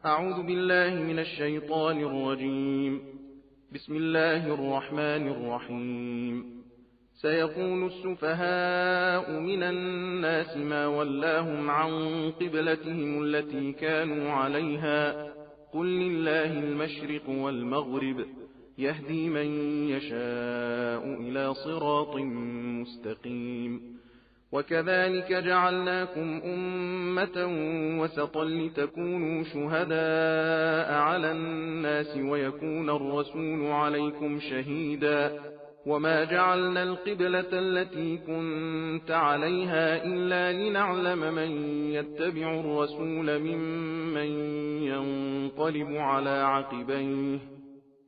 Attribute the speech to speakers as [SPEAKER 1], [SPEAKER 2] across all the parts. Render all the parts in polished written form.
[SPEAKER 1] أعوذ بالله من الشيطان الرجيم. بسم الله الرحمن الرحيم. سيقول السفهاء من الناس ما ولاهم عن قبلتهم التي كانوا عليها قل لله المشرق والمغرب يهدي من يشاء إلى صراط مستقيم. وكذلك جعلناكم أمة وسطا لتكونوا شهداء على الناس ويكون الرسول عليكم شهيدا وما جعلنا القبلة التي كنت عليها إلا لنعلم من يتبع الرسول ممن ينقلب على عقبيه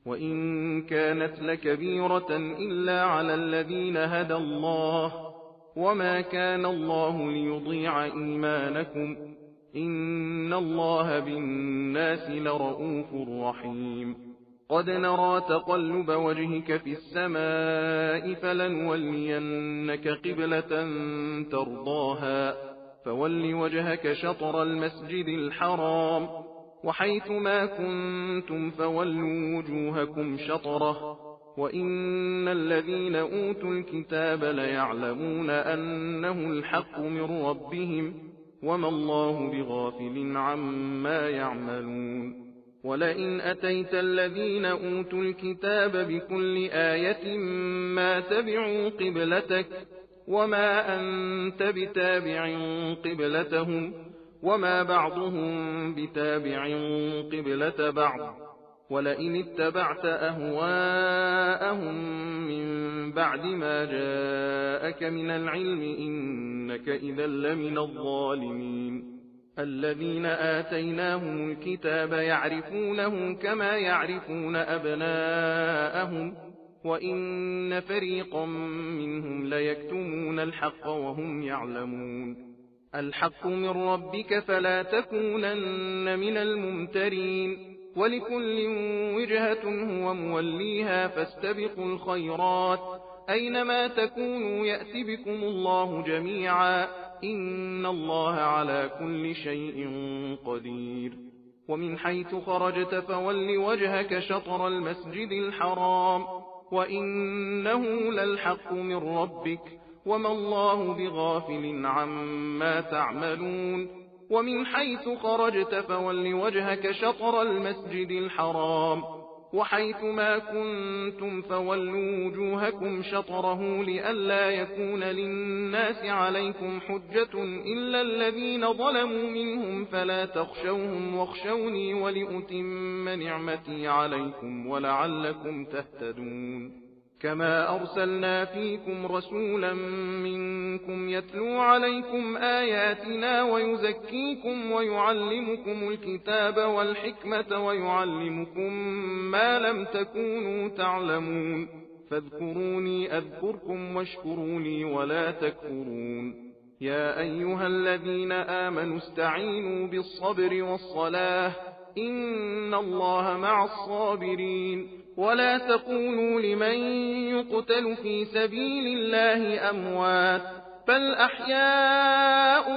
[SPEAKER 1] وإن كانت لكبيرة إلا على الذين هدى الله وما كان الله ليضيع إيمانكم إن الله بالناس لرءوف رحيم. قد نرى تقلب وجهك في السماء فلنولينك قبلة ترضاها فول وجهك شطر المسجد الحرام وحيث ما كنتم فولوا وجوهكم شطره وإن الذين أوتوا الكتاب ليعلمون أنه الحق من ربهم وما الله بغافل عما يعملون. ولئن أتيت الذين أوتوا الكتاب بكل آية ما تبعوا قبلتك وما أنت بتابع قبلتهم وما بعضهم بتابع قبلة بعض ولئن اتبعت أهواءهم من بعد ما جاءك من العلم إنك إذا لمن الظالمين. الذين آتيناهم الكتاب يعرفونه كما يعرفون أبناءهم وإن فريقا منهم ليكتمون الحق وهم يعلمون. الحق من ربك فلا تكونن من الممترين ولكل وجهة هو موليها فاستبقوا الخيرات أينما تكونوا يأت بكم الله جميعا إن الله على كل شيء قدير. ومن حيث خرجت فول وجهك شطر المسجد الحرام وإنه للحق من ربك وما الله بغافل عما تعملون. ومن حيث خرجت فول وجهك شطر المسجد الحرام وحيث ما كنتم فولوا وجوهكم شطره لئلا يكون للناس عليكم حجة إلا الذين ظلموا منهم فلا تخشوهم واخشوني ولأتم نعمتي عليكم ولعلكم تهتدون. كما أرسلنا فيكم رسولا منكم يتلو عليكم آياتنا ويزكيكم ويعلمكم الكتاب والحكمة ويعلمكم ما لم تكونوا تعلمون فاذكروني أذكركم واشكروا لي ولا تكفرون. يا أيها الذين آمنوا استعينوا بالصبر والصلاة إن الله مع الصابرين. ولا تقولوا لمن يقتل في سبيل الله أموات بل أحياء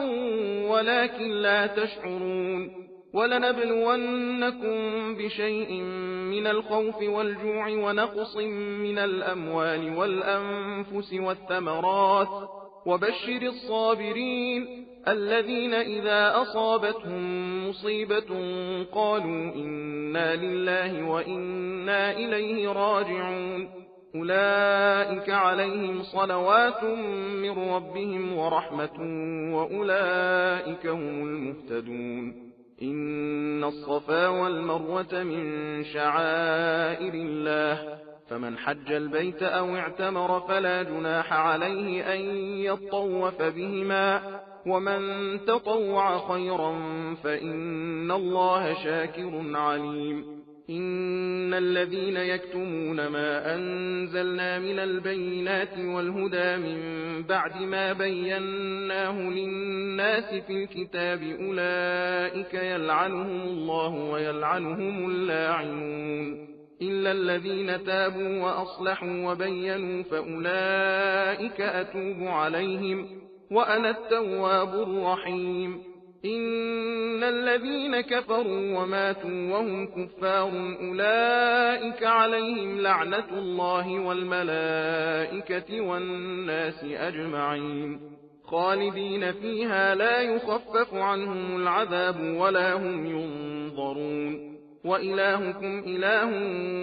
[SPEAKER 1] ولكن لا تشعرون. ولنبلونكم بشيء من الخوف والجوع ونقص من الأموال والأنفس والثمرات وبشر الصابرين الذين إذا أصابتهم مصيبة قالوا إنا لله وإنا إليه راجعون أولئك عليهم صلوات من ربهم ورحمة وأولئك هم المهتدون. إن الصفا والمروة من شعائر الله فمن حج البيت أو اعتمر فلا جناح عليه أن يطوف بهما ومن تطوع خيرا فإن الله شاكر عليم. إن الذين يكتمون ما أنزلنا من البينات والهدى من بعد ما بيناه للناس في الكتاب أولئك يلعنهم الله ويلعنهم اللاعنون إلا الذين تابوا وأصلحوا وبينوا فأولئك أتوب عليهم وأنا التواب الرحيم. إن الذين كفروا وماتوا وهم كفار أولئك عليهم لعنة الله والملائكة والناس أجمعين خالدين فيها لا يخفف عنهم العذاب ولا هم ينظرون وإلهكم إله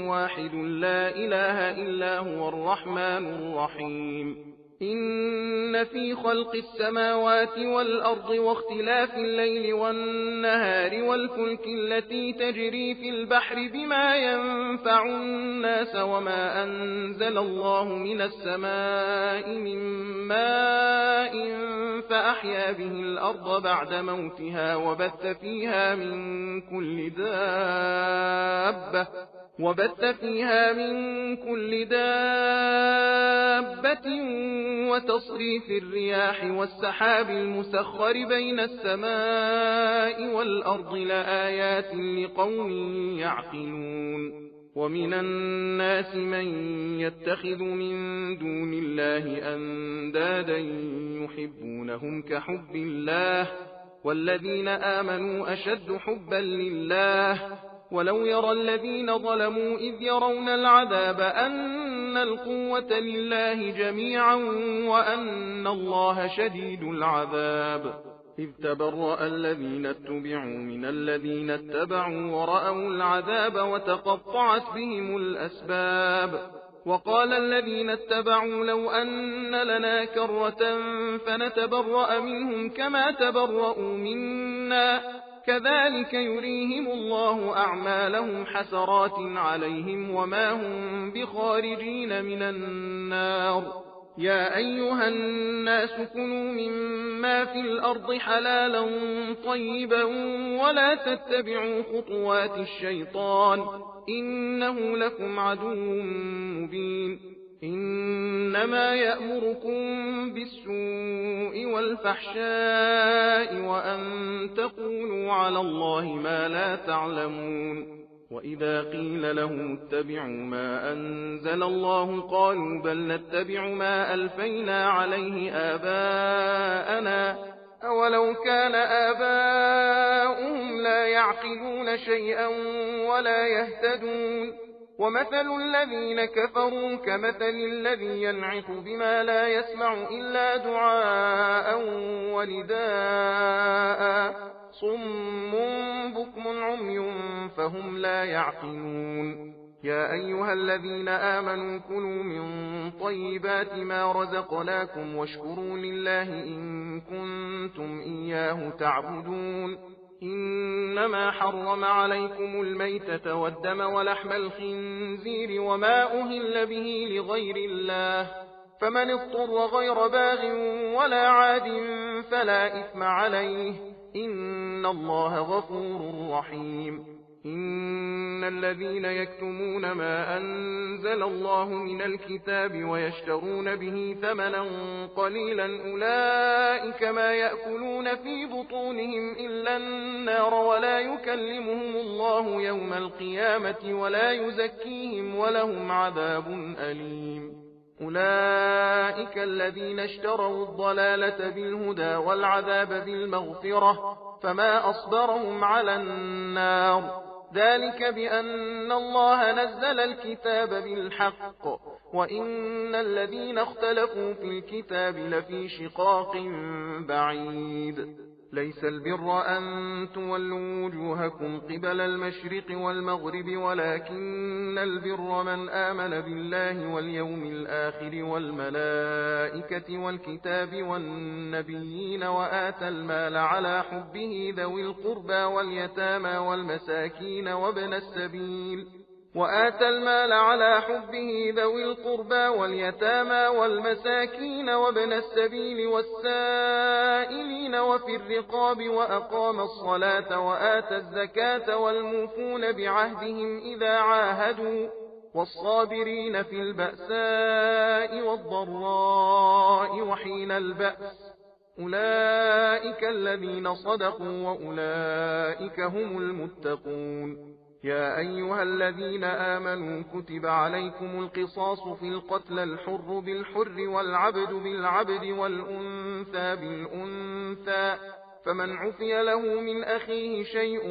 [SPEAKER 1] واحد لا إله إلا هو الرحمن الرحيم إن في خلق السماوات والأرض واختلاف الليل والنهار والفلك التي تجري في البحر بما ينفع الناس وما أنزل الله من السماء من ماء فأحيا به الأرض بعد موتها وبث فيها من كل دابة وتصريف الرياح والسحاب المسخر بين السماء والأرض لآيات لقوم يعقلون ومن الناس من يتخذ من دون الله أندادا يحبونهم كحب الله والذين آمنوا أشد حبا لله ولو يرى الذين ظلموا إذ يرون العذاب أن القوة لله جميعا وأن الله شديد العذاب إذ تبرأ الذين اتبعوا من الذين اتبعوا ورأوا العذاب وتقطعت بهم الأسباب وقال الذين اتبعوا لو أن لنا كرة فنتبرأ منهم كما تبرأوا منا كذلك يريهم الله أعمالهم حسرات عليهم وما هم بخارجين من النار يا أيها الناس كلوا مما في الأرض حلالا طيبا ولا تتبعوا خطوات الشيطان إنه لكم عدو مبين إنما يأمركم بالسوء والفحشاء وأن تقولوا على الله ما لا تعلمون وإذا قيل لهم اتبعوا ما أنزل الله قالوا بل نتبع ما ألفينا عليه آباءنا أولو كان آباؤهم لا يعقلون شيئا ولا يهتدون ومثل الذين كفروا كمثل الذي ينعق بما لا يسمع إلا دعاء ونداء صم بكم عمي فهم لا يعقلون يا أيها الذين آمنوا كلوا من طيبات ما رزقناكم واشكروا لله إن كنتم إياه تعبدون إنما حرم عليكم الميتة والدم ولحم الخنزير وما أهل به لغير الله فمن اضطر غير باغ ولا عاد فلا إثم عليه إن الله غفور رحيم إن الذين يكتمون ما أنزل الله من الكتاب ويشترون به ثمنا قليلا أولئك ما يأكلون في بطونهم إلا النار ولا يكلمهم الله يوم القيامة ولا يزكيهم ولهم عذاب أليم أولئك الذين اشتروا الضلالة بالهدى والعذاب بالمغفرة فما أصبرهم على النار ذلك بأن الله نزل الكتاب بالحق وإن الذين اختلفوا في الكتاب لفي شقاق بعيد ليس البر أن تولوا وجوهكم قبل المشرق والمغرب ولكن البر من آمن بالله واليوم الآخر والملائكة والكتاب والنبيين وآتى المال على حبه ذوي القربى واليتامى والمساكين وابن السبيل والسائلين وفي الرقاب وأقام الصلاة وآتى الزكاة والموفون بعهدهم إذا عاهدوا والصابرين في البأساء والضراء وحين البأس أولئك الذين صدقوا وأولئك هم المتقون يا أيها الذين آمنوا كتب عليكم القصاص في القتل الحر بالحر والعبد بالعبد والأنثى بالأنثى فمن عفي له من أخيه شيء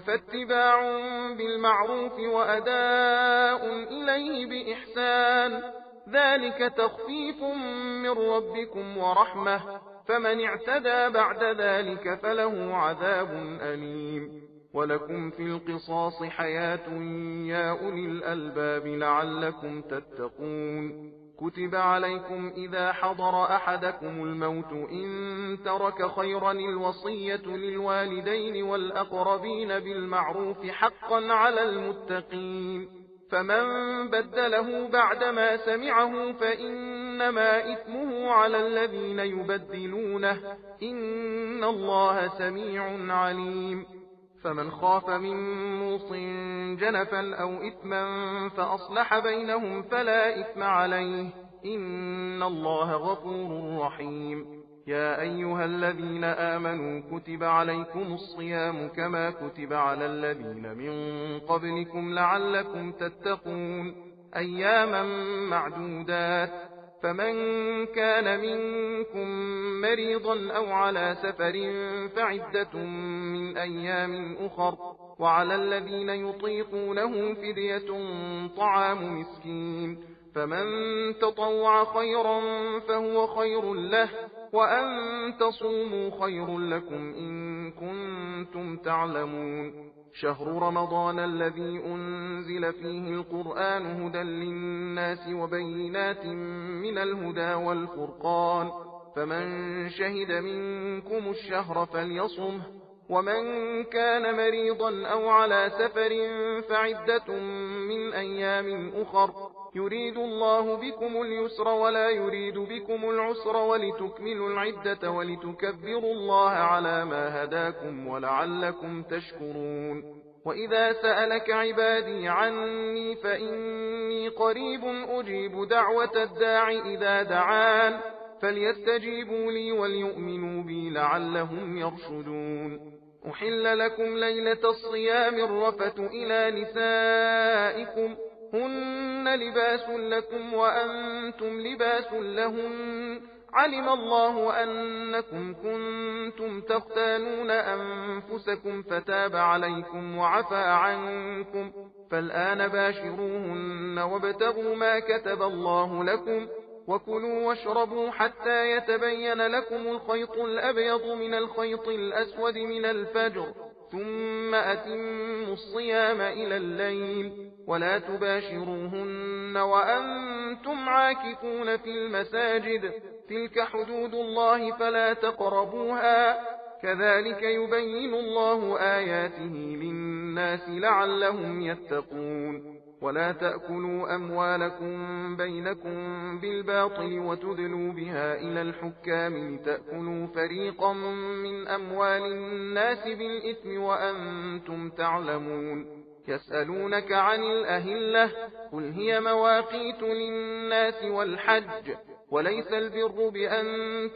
[SPEAKER 1] فاتباع بالمعروف وأداء إليه بإحسان، ذلك تخفيف من ربكم ورحمة، فمن اعتدى بعد ذلك فله عذاب أليم. ولكم في القصاص حياة يا أولي الألباب لعلكم تتقون. كتب عليكم إذا حضر أحدكم الموت إن ترك خيرا الوصية للوالدين والأقربين بالمعروف حقا على المتقين، فمن بدله بعدما سمعه فإنما إثمه على الذين يبدلونه، إن الله سميع عليم. فمن خاف من موص جنفا أو إثما فأصلح بينهم فلا إثم عليه، إن الله غفور رحيم. يا أيها الذين آمنوا كتب عليكم الصيام كما كتب على الذين من قبلكم لعلكم تتقون، أياما معدودات، فمن كان منكم مريضا أو على سفر فعدة من أيام أخر، وعلى الذين يطيقونه فدية طعام مسكين، فمن تطوع خيرا فهو خير له، وأن تصوموا خير لكم إن كنتم تعلمون. شهر رمضان الذي أنزل فيه القرآن هدى للناس وبينات من الهدى والفرقان، فمن شهد منكم الشهر فليصمه، ومن كان مريضا أو على سفر فعدة من أيام أخر، يريد الله بكم اليسر ولا يريد بكم العسر ولتكملوا العدة ولتكبروا الله على ما هداكم ولعلكم تشكرون. وإذا سألك عبادي عني فإني قريب أجيب دعوة الداع إذا دعان، فليستجيبوا لي وليؤمنوا بي لعلهم يرشدون. أحل لكم ليلة الصيام الرفث إلى نسائكم، هن لباس لكم وأنتم لباس لهن، علم الله أنكم كنتم تختانون أنفسكم فتاب عليكم وعفى عنكم، فالآن باشروهن وابتغوا ما كتب الله لكم، وكلوا واشربوا حتى يتبين لكم الخيط الأبيض من الخيط الأسود من الفجر، ثم أتموا الصيام إلى الليل، ولا تباشروهن وأنتم عاكفون في المساجد، تلك حدود الله فلا تقربوها، كذلك يبين الله آياته للناس لعلهم يتقون. ولا تأكلوا أموالكم بينكم بالباطل وتدلوا بها إلى الحكام لتأكلوا فريقا من أموال الناس بالإثم وأنتم تعلمون. يسألونك عن الأهلة، قل هي مواقيت للناس والحج، وليس البر بأن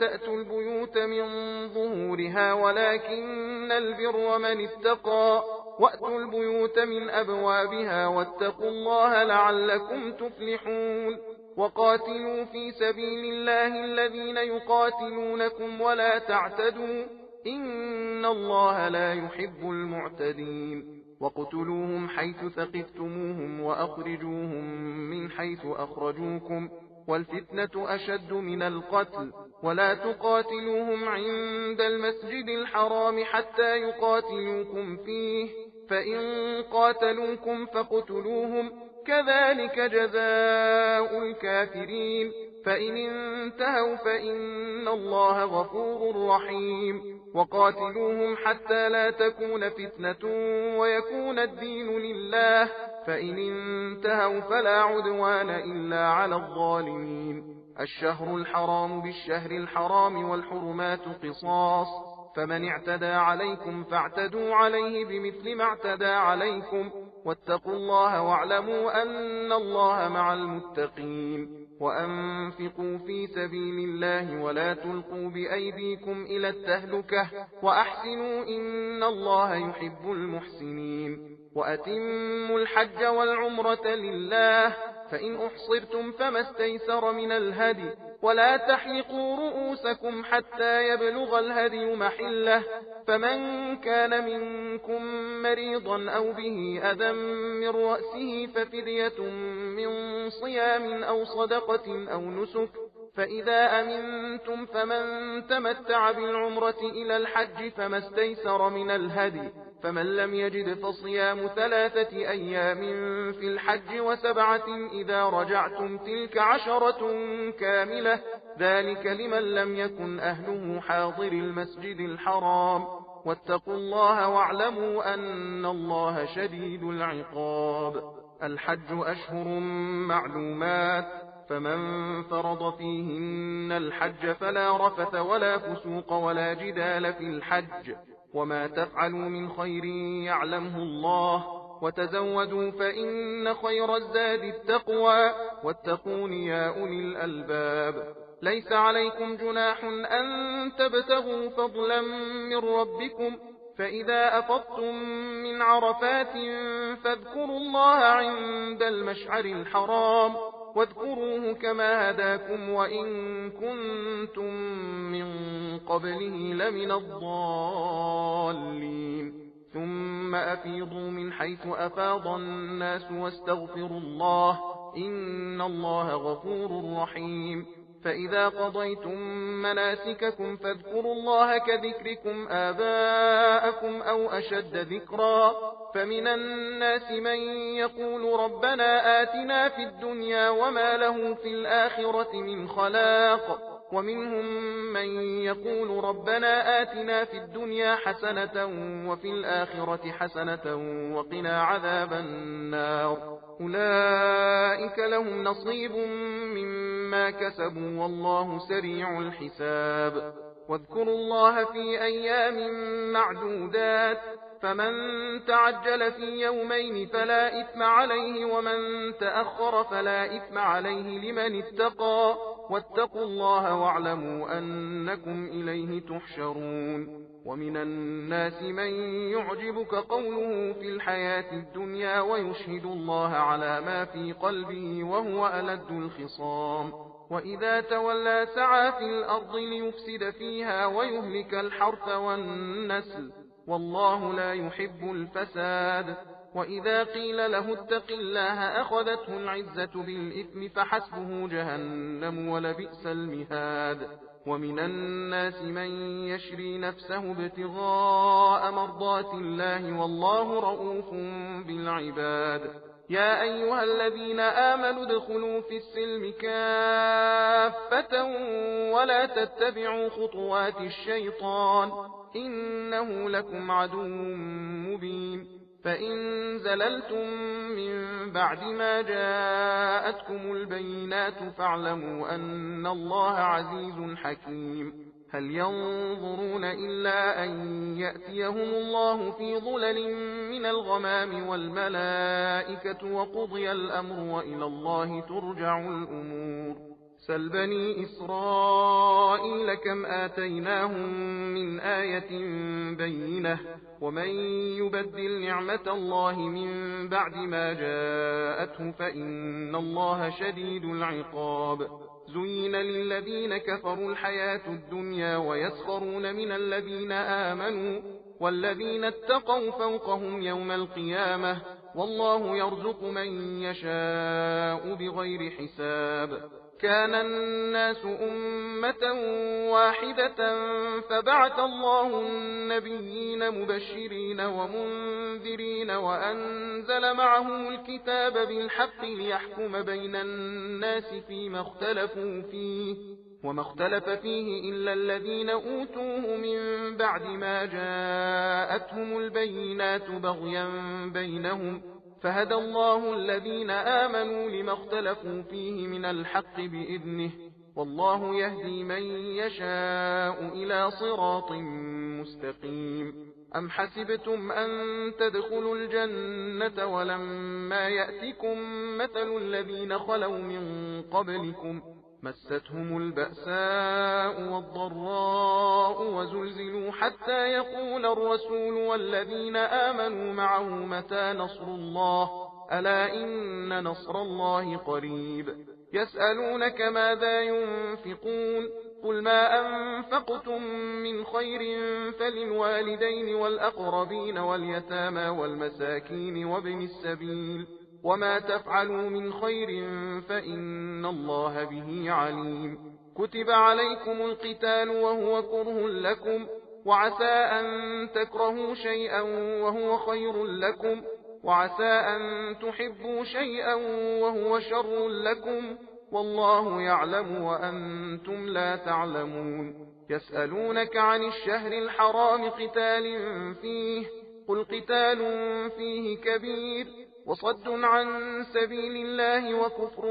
[SPEAKER 1] تأتوا البيوت من ظهورها ولكن البر من اتقى، وأتوا البيوت من أبوابها واتقوا الله لعلكم تفلحون. وقاتلوا في سبيل الله الذين يقاتلونكم ولا تعتدوا، إن الله لا يحب المعتدين. وقتلوهم حيث ثقفتموهم وأخرجوهم من حيث أخرجوكم، والفتنة أشد من القتل، ولا تقاتلوهم عند المسجد الحرام حتى يقاتلوكم فيه، فإن قاتلوكم فاقتلوهم، كذلك جزاء الكافرين، فإن انتهوا فإن الله غفور رحيم. وقاتلوهم حتى لا تكون فتنة ويكون الدين لله، فإن انتهوا فلا عدوان إلا على الظالمين. الشهر الحرام بالشهر الحرام والحرمات قصاص، فمن اعتدى عليكم فاعتدوا عليه بمثل ما اعتدى عليكم، واتقوا الله واعلموا أن الله مع المتقين. وأنفقوا في سبيل الله ولا تلقوا بأيديكم إلى التهلكة، وأحسنوا إن الله يحب المحسنين. وأتموا الحج والعمرة لله، فإن أحصرتم فما استيسر من الهدي ولا تحلقوا رؤوسكم حتى يبلغ الهدي محله فمن كان منكم مريضا أو به أذى من رأسه ففدية من صيام أو صدقة أو نسك فإذا أمنتم فمن تمتع بالعمرة إلى الحج فما استيسر من الهدي فمن لم يجد فصيام 3 أيام في الحج و7 إذا رجعتم تلك 10 كاملة ذلك لمن لم يكن أهله حاضر المسجد الحرام واتقوا الله واعلموا أن الله شديد العقاب الحج أشهر معلومات فمن فرض فيهن الحج فلا رفث ولا فسوق ولا جدال في الحج وما تفعلوا من خير يعلمه الله وتزودوا فإن خير الزاد التقوى واتقون يا أولي الألباب ليس عليكم جناح أن تبتغوا فضلا من ربكم فإذا أفضتم من عرفات فاذكروا الله عند المشعر الحرام واذكروه كما هداكم وإن كنتم من قبله لمن الضالين ثم أفيضوا من حيث أفاض الناس واستغفروا الله إن الله غفور رحيم فإذا قضيتم مناسككم فاذكروا الله كذكركم آباءكم أو أشد ذكرا فمن الناس من يقول ربنا آتنا في الدنيا وما له في الآخرة من خلاق ومنهم من يقول ربنا آتنا في الدنيا حسنة وفي الآخرة حسنة وقنا عذاب النار أولئك لهم نصيب مما كسبوا والله سريع الحساب واذكروا الله في أيام معدودات فمن تعجل في يومين فلا إثم عليه ومن تأخر فلا إثم عليه لمن اتقى واتقوا الله واعلموا أنكم إليه تحشرون ومن الناس من يعجبك قوله في الحياة الدنيا ويشهد الله على ما في قلبه وهو ألد الخصام وإذا تولى سعى في الأرض ليفسد فيها ويهلك الحرث والنسل والله لا يحب الفساد وإذا قيل له اتق الله أخذته العزة بالإثم فحسبه جهنم ولبئس المهاد ومن الناس من يشري نفسه ابتغاء مرضات الله والله رؤوف بالعباد يا أيها الذين آمنوا ادخلوا في السلم كافة ولا تتبعوا خطوات الشيطان إنه لكم عدو مبين فإن زللتم من بعد ما جاءتكم البينات فاعلموا أن الله عزيز حكيم هل ينظرون إلا أن يأتيهم الله في ظلل من الغمام والملائكة وقضي الأمر وإلى الله ترجع الأمور سل بني إسرائيل كم آتيناهم من آية بينة ومن يبدل نعمة الله من بعد ما جاءته فإن الله شديد العقاب زين للذين كفروا الحياة الدنيا ويسخرون من الذين آمنوا والذين اتقوا فوقهم يوم القيامة والله يرزق من يشاء بغير حساب كان الناس أمة واحدة فبعث الله النبيين مبشرين ومنذرين وأنزل معهم الكتاب بالحق ليحكم بين الناس فيما اختلفوا فيه وما اختلف فيه إلا الذين أوتوه من بعد ما جاءتهم البينات بغيا بينهم فهدى الله الذين آمنوا لما اختلفوا فيه من الحق بإذنه والله يهدي من يشاء إلى صراط مستقيم أم حسبتم أن تدخلوا الجنة ولما يأتكم مثل الذين خلوا من قبلكم مستهم البأساء والضراء وزلزلوا حتى يقول الرسول والذين آمنوا معه متى نصر الله ألا إن نصر الله قريب. يسألونك ماذا ينفقون قل ما أنفقتم من خير فللوالدين والأقربين واليتامى والمساكين وابن السبيل وما تفعلوا من خير فإن الله به عليم. كتب عليكم القتال وهو كره لكم وعسى أن تكرهوا شيئا وهو خير لكم وعسى أن تحبوا شيئا وهو شر لكم والله يعلم وأنتم لا تعلمون. يسألونك عن الشهر الحرام قتال فيه قل قتال فيه كبير وصد عن سبيل الله وكفر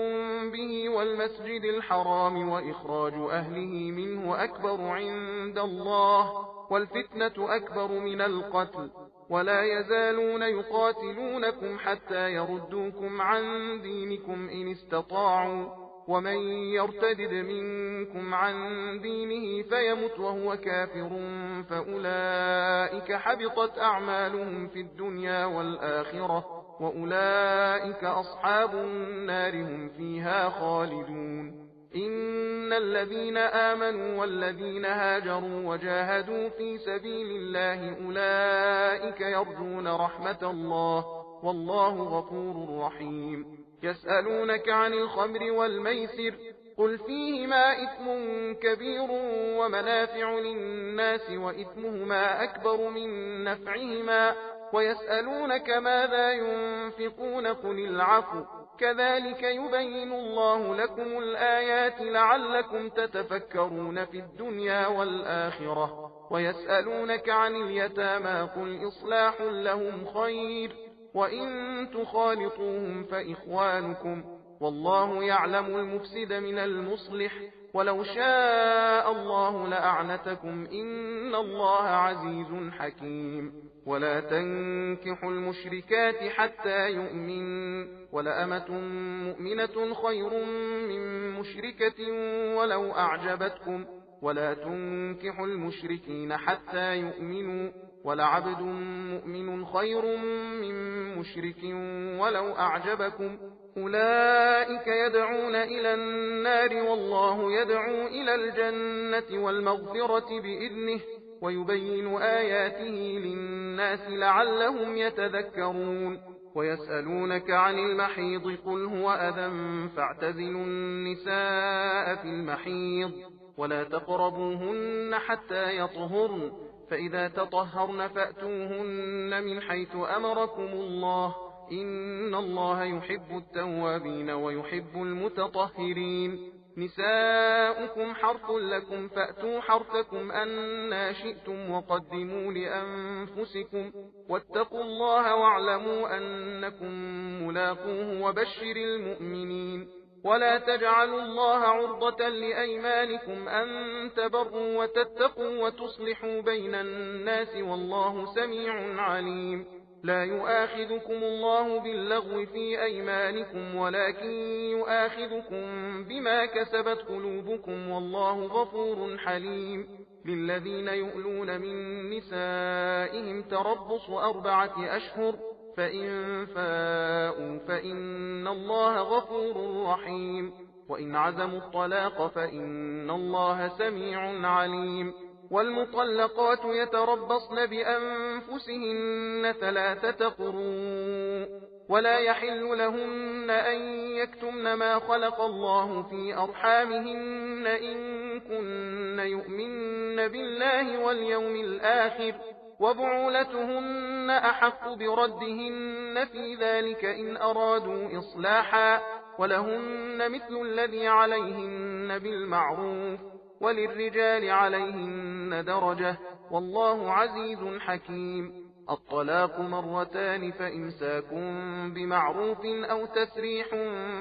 [SPEAKER 1] به والمسجد الحرام وإخراج أهله منه أكبر عند الله والفتنة أكبر من القتل ولا يزالون يقاتلونكم حتى يردوكم عن دينكم إن استطاعوا ومن يرتدد منكم عن دينه فيمت وهو كافر فأولئك حبطت أعمالهم في الدنيا والآخرة وأولئك أصحاب النار هم فيها خالدون. إن الذين آمنوا والذين هاجروا وجاهدوا في سبيل الله أولئك يرجون رحمة الله والله غفور رحيم. يسألونك عن الخمر والميسر قل فيهما إثم كبير ومنافع للناس وإثمهما أكبر من نفعهما ويسألونك ماذا ينفقون قل العفو كذلك يبين الله لكم الآيات لعلكم تتفكرون في الدنيا والآخرة. ويسألونك عن اليتامى قل إصلاح لهم خير وإن تخالطوهم فإخوانكم والله يعلم المفسد من المصلح ولو شاء الله لأعنتكم إن الله عزيز حكيم. ولا تنكحوا المشركات حتى يؤمن ولأمة مؤمنة خير من مشركة ولو أعجبتكم ولا تنكحوا المشركين حتى يؤمنوا ولعبد مؤمن خير من مشرك ولو أعجبكم أولئك يدعون إلى النار والله يدعو إلى الجنة والمغفرة بإذنه ويبين آياته للناس لعلهم يتذكرون. ويسألونك عن المحيض قل هو أذى فاعتزلوا النساء في المحيض ولا تقربوهن حتى يطهرن فإذا تطهرن فأتوهن من حيث أمركم الله إن الله يحب التوابين ويحب المتطهرين. نساؤكم حرث لكم فأتوا حرثكم أنا شئتم وقدموا لأنفسكم واتقوا الله واعلموا أنكم ملاقوه وبشر المؤمنين. ولا تجعلوا الله عرضة لأيمانكم أن تبروا وتتقوا وتصلحوا بين الناس والله سميع عليم. لا يؤاخذكم الله باللغو في أيمانكم ولكن يؤاخذكم بما كسبت قلوبكم والله غفور حليم. للذين يؤلون من نسائهم تربص 4 أشهر فإن فاءوا فإن الله غفور رحيم وإن عزموا الطلاق فإن الله سميع عليم. والمطلقات يتربصن بأنفسهن 3 قروء ولا يحل لهن أن يكتمن ما خلق الله في أرحامهن إن كن يؤمن بالله واليوم الآخر وبعولتهن أحق بردهن في ذلك إن أرادوا إصلاحا ولهن مثل الذي عليهن بالمعروف وللرجال عليهن درجة والله عزيز حكيم. الطلاق 2 فإمساكم بمعروف أو تسريح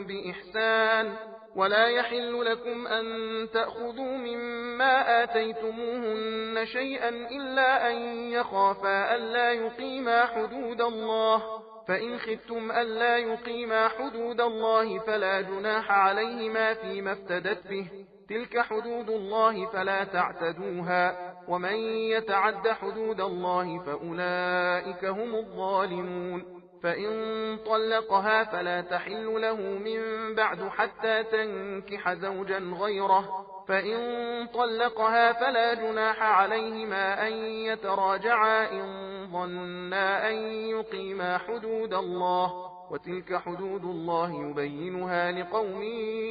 [SPEAKER 1] بإحسان ولا يحل لكم أن تأخذوا مما آتيتموهن شيئا إلا أن يخافا ألا يقيما حدود الله فإن خفتم ألا يقيما حدود الله فلا جناح عليهما فيما افتدت به تلك حدود الله فلا تعتدوها ومن يتعد حدود الله فأولئك هم الظالمون. فإن طلقها فلا تحل له من بعد حتى تنكح زوجا غيره، فإن طلقها فلا جناح عليهما أن يتراجعا إن ظنا أن يقيما حدود الله، وتلك حدود الله يبينها لقوم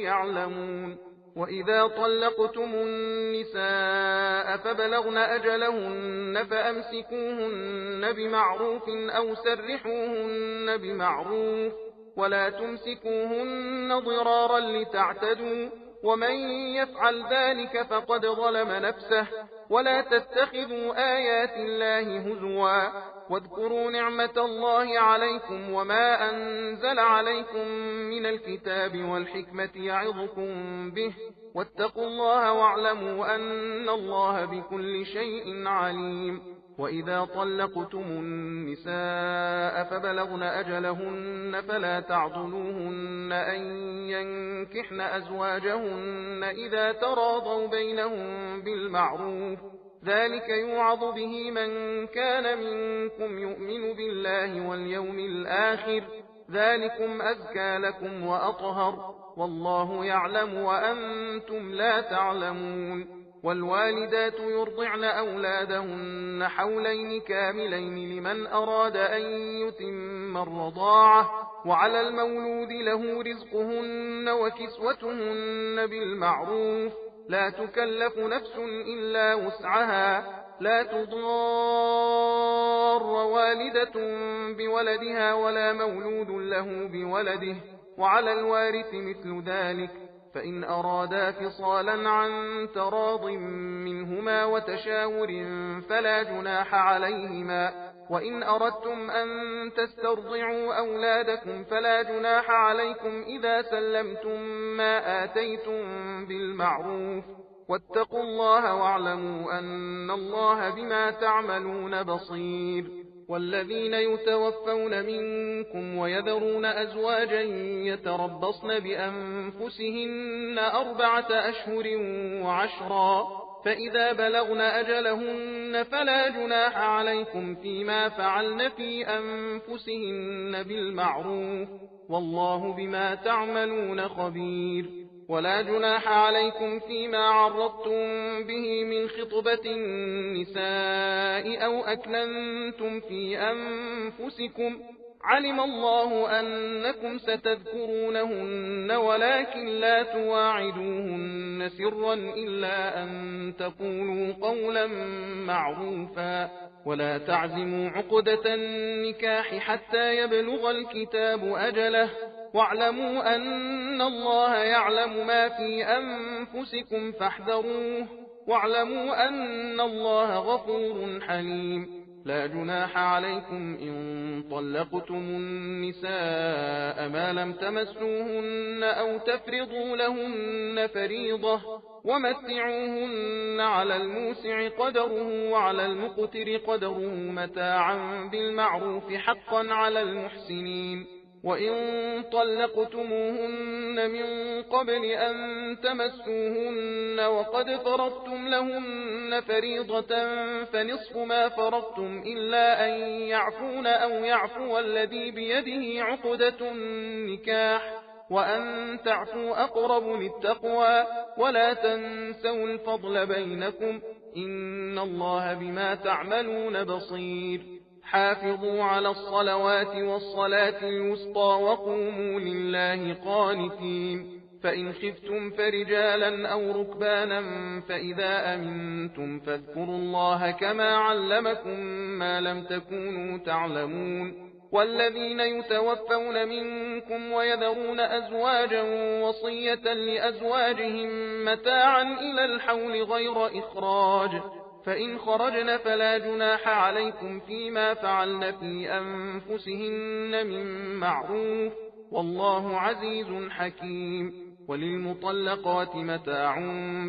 [SPEAKER 1] يعلمون. وإذا طلقتم النساء فبلغن أجلهن فأمسكوهن بمعروف أو سرحوهن بمعروف، ولا تمسكوهن ضرارا لتعتدوا، ومن يفعل ذلك فقد ظلم نفسه. ولا تتخذوا آيات الله هزوا، واذكروا نعمة الله عليكم وما أنزل عليكم من الكتاب والحكمة يعظكم به، واتقوا الله واعلموا أن الله بكل شيء عليم. وإذا طلقتم النساء فبلغن أجلهن فلا تعضلوهن أن ينكحن أزواجهن إذا تراضوا بينهم بالمعروف، ذلك يوعظ به من كان منكم يؤمن بالله واليوم الآخر، ذلكم أزكى لكم وأطهر، والله يعلم وأنتم لا تعلمون. والوالدات يرضعن أولادهن حولين كاملين لمن أراد أن يتم الرضاعة، وعلى المولود له رزقهن وكسوتهن بالمعروف، لا تكلف نفس إلا وسعها، لا تضار والدة بولدها ولا مولود له بولده، وعلى الوارث مثل ذلك، فإن أرادا فصالا عن تراض منهما وتشاور فلا جناح عليهما. وإن أردتم أن تسترضعوا أولادكم فلا جناح عليكم إذا سلمتم ما آتيتم بالمعروف، واتقوا الله واعلموا أن الله بما تعملون بصير. والذين يتوفون منكم ويذرون أزواجا يتربصن بأنفسهن 4 أشهر و10، فإذا بلغن أجلهن فلا جناح عليكم فيما فعلن في أنفسهن بالمعروف، والله بما تعملون خبير. ولا جناح عليكم فيما عرضتم به من خطبة النساء أو أكننتم في أنفسكم، علم الله أنكم ستذكرونهن ولكن لا تواعدوهن سرا إلا أن تقولوا قولا معروفا، ولا تعزموا عقدة النكاح حتى يبلغ الكتاب أجله، واعلموا أن الله يعلم ما في أنفسكم فاحذروه، واعلموا أن الله غفور حليم. لا جناح عليكم إن طلقتم النساء ما لم تمسوهن أو تفرضوا لهن فريضة، ومتعوهن على الموسع قدره وعلى المقتر قدره متاعا بالمعروف حقا على المحسنين. وإن طلقتموهن من قبل أن تمسوهن وقد فرضتم لهن فريضة فنصف ما فرضتم إلا أن يعفون أو يعفو الذي بيده عقدة النكاح، وأن تعفوا أقرب للتقوى، ولا تنسوا الفضل بينكم، إن الله بما تعملون بصير. حافظوا على الصلوات والصلاة الوسطى وقوموا لله قانتين. فإن خفتم فرجالا أو ركبانا فإذا أمنتم فاذكروا الله كما علمكم ما لم تكونوا تعلمون. والذين يتوفون منكم ويذرون أزواجا وصية لأزواجهم متاعا إلى الحول غير إخراج، فإن خرجن فلا جناح عليكم فيما فعلن في أنفسهن من معروف، والله عزيز حكيم. وللمطلقات متاع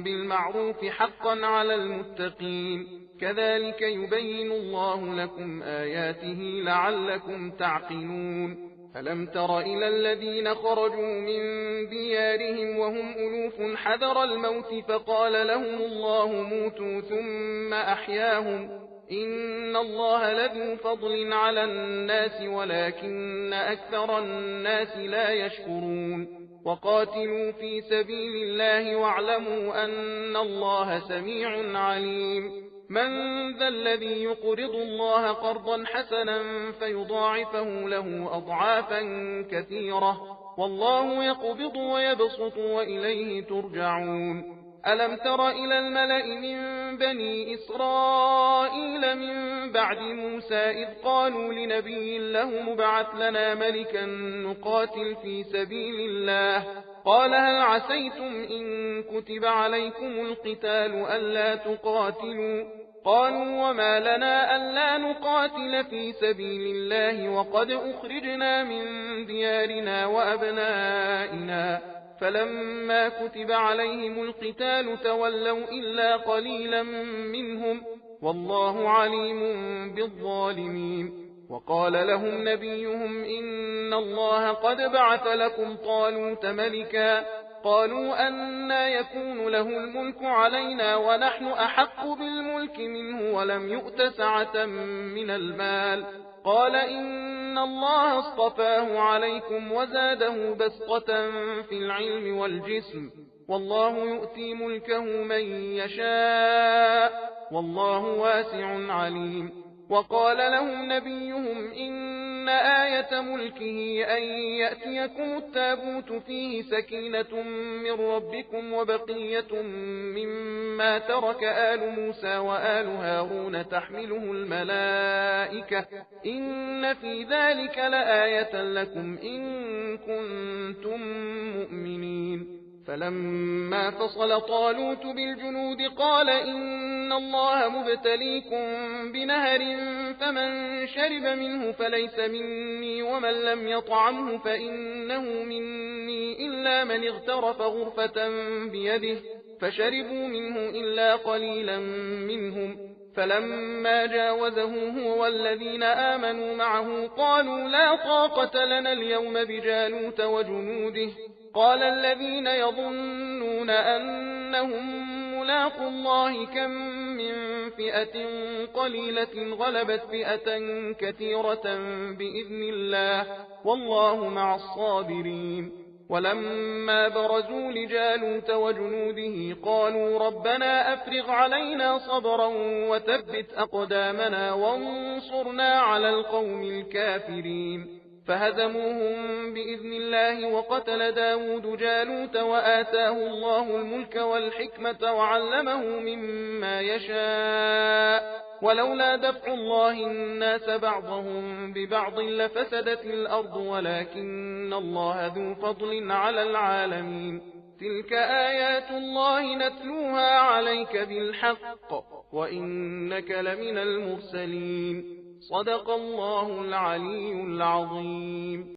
[SPEAKER 1] بالمعروف حقا على المتقين، كذلك يبين الله لكم آياته لعلكم تعقلون. ألم تر إلى الذين خرجوا من ديارهم وهم ألوف حذر الموت فقال لهم الله موتوا ثم أحياهم إن الله لذو فضل على الناس ولكن أكثر الناس لا يشكرون وقاتلوا في سبيل الله واعلموا أن الله سميع عليم من ذا الذي يقرض الله قرضا حسنا فيضاعفه له أضعافا كثيرة والله يقبض ويبسط وإليه ترجعون ألم تر إلى الملأ من بني إسرائيل من بعد موسى إذ قالوا لنبي له مبعث لنا ملكا نقاتل في سبيل الله قال هل عسيتم إن كتب عليكم القتال ألا تقاتلوا قالوا وما لنا ألا نقاتل في سبيل الله وقد أخرجنا من ديارنا وأبنائنا فلما كتب عليهم القتال تولوا إلا قليلا منهم والله عليم بالظالمين وقال لهم نبيهم إن الله قد بعث لكم طالوت ملكا قالوا أنى يكون له الملك علينا ونحن أحق بالملك منه ولم يؤت سعة من المال قال إن الله اصطفاه عليكم وزاده بسطة في العلم والجسم والله يؤتي ملكه من يشاء والله واسع عليم وقال لهم نبيهم إن آية ملكه أن يأتيكم التابوت فيه سكينة من ربكم وبقية مما ترك آل موسى وآل هارون تحمله الملائكة إن في ذلك لآية لكم إن كنتم مؤمنين فلما فصل طالوت بالجنود قال إن الله مبتليكم بنهر فمن شرب منه فليس مني ومن لم يطعمه فإنه مني إلا من اغترف غرفة بيده فشربوا منه إلا قليلا منهم فلما جاوزه هو والذين آمنوا معه قالوا لا طاقة لنا اليوم بجالوت وجنوده قال الذين يظنون أنهم ملاقوا الله كم من فئة قليلة غلبت فئة كثيرة بإذن الله والله مع الصابرين ولما برزوا لجالوت وجنوده قالوا ربنا أفرغ علينا صبرا وثبت أقدامنا وانصرنا على القوم الكافرين فهزموهم بإذن الله وقتل داود جالوت وآتاه الله الملك والحكمة وعلمه مما يشاء ولولا دفع الله الناس بعضهم ببعض لفسدت الأرض ولكن الله ذو فضل على العالمين تلك آيات الله نتلوها عليك بالحق وإنك لمن المرسلين صدق الله العلي العظيم.